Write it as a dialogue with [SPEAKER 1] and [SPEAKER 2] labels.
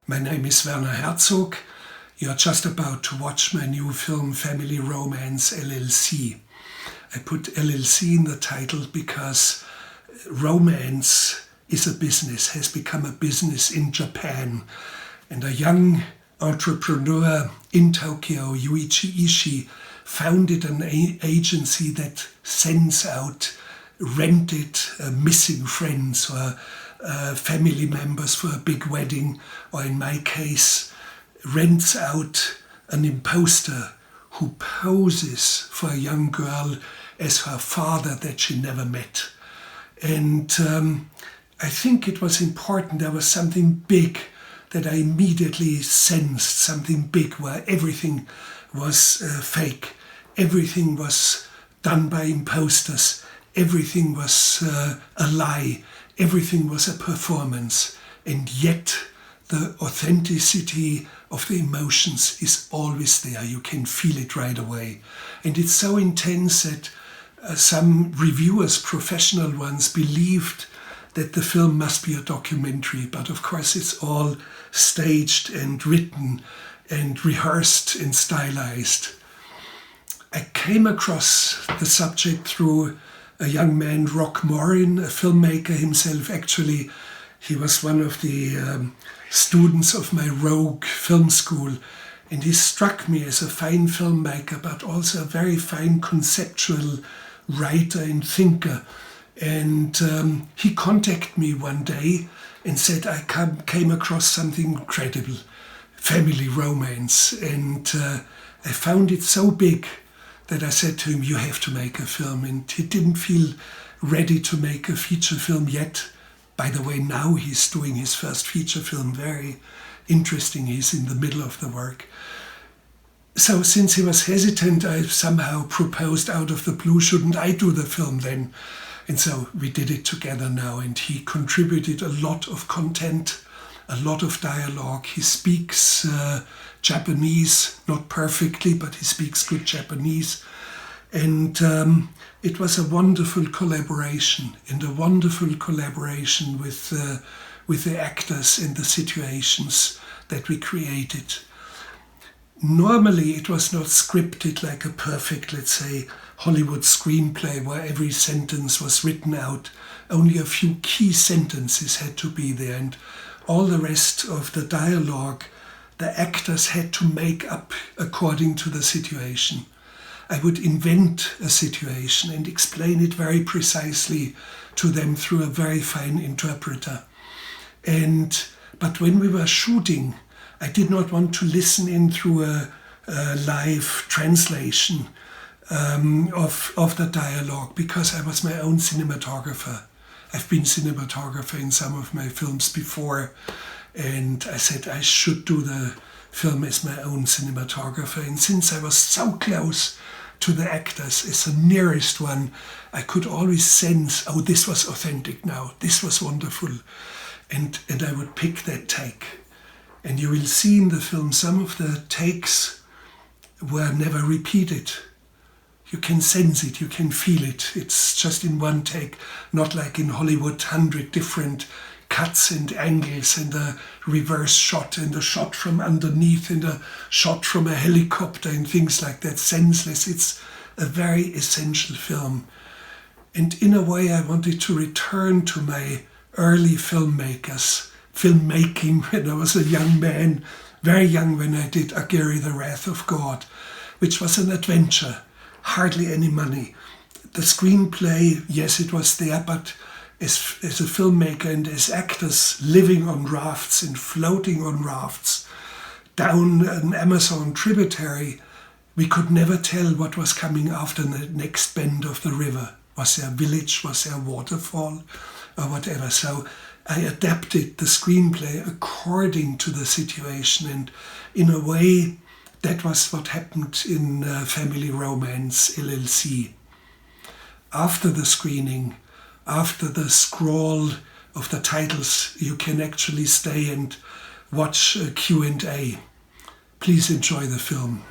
[SPEAKER 1] My name is Werner Herzog. You're just about to watch my new film, Family Romance LLC. I put LLC in the title because romance is a business, has become a business in Japan. And a young entrepreneur in Tokyo, Yuichi Ishii, founded an agency that sends out rented missing friends or family members for a big wedding, or in my case, rents out an imposter who poses for a young girl as her father that she never met. And I think it was important. There was something big that I immediately sensed, something big where everything was fake. Everything was done by imposters. Everything was a lie. Everything was a performance. And yet the authenticity of the emotions is always there. You can feel it right away. And it's so intense that some reviewers, professional ones, believed that the film must be a documentary. But of course it's all staged and written and rehearsed and stylized. I came across the subject through a young man, Rock Morin, a filmmaker himself. Actually, he was one of the students of my Rogue film school, and he struck me as a fine filmmaker, but also a very fine conceptual writer and thinker. And he contacted me one day and said, I came across something incredible, family romance. And I found it so big that I said to him, you have to make a film. And he didn't feel ready to make a feature film yet. By the way, now he's doing his first feature film, very interesting. He's in the middle of the work. So since he was hesitant, I somehow proposed out of the blue, shouldn't I do the film then? And so we did it together now, and he contributed a lot of content, a lot of dialogue. He speaks Japanese, not perfectly, but he speaks good Japanese. And it was a wonderful collaboration, and a wonderful collaboration with the actors and the situations that we created. Normally it was not scripted like a perfect, let's say, Hollywood screenplay where every sentence was written out. Only a few key sentences had to be there, and all the rest of the dialogue the actors had to make up according to the situation. I would invent a situation and explain it very precisely to them through a very fine interpreter. But when we were shooting, I did not want to listen in through a live translation of the dialogue, because I was my own cinematographer. I've been cinematographer in some of my films before, and I said I should do the film as my own cinematographer. And since I was so close to the actors, as the nearest one, I could always sense, oh, this was authentic now, this was wonderful. And I would pick that take. And you will see in the film some of the takes were never repeated. You can sense it, you can feel it. It's just in one take, not like in Hollywood, 100 different cuts and angles, and a reverse shot, and a shot from underneath, and a shot from a helicopter, and things like that, senseless. It's a very essential film. And in a way, I wanted to return to my early filmmaking when I was a young man, very young, when I did Agiri, the Wrath of God, which was an adventure, hardly any money. The screenplay, yes, it was there, but as a filmmaker and as actors living on rafts and floating on rafts down an Amazon tributary, we could never tell what was coming after the next bend of the river. Was there a village, was there a waterfall, or whatever. So I adapted the screenplay according to the situation, and in a way that was what happened in Family Romance LLC. After the screening, after the scroll of the titles, you can actually stay and watch a Q&A. Please enjoy the film.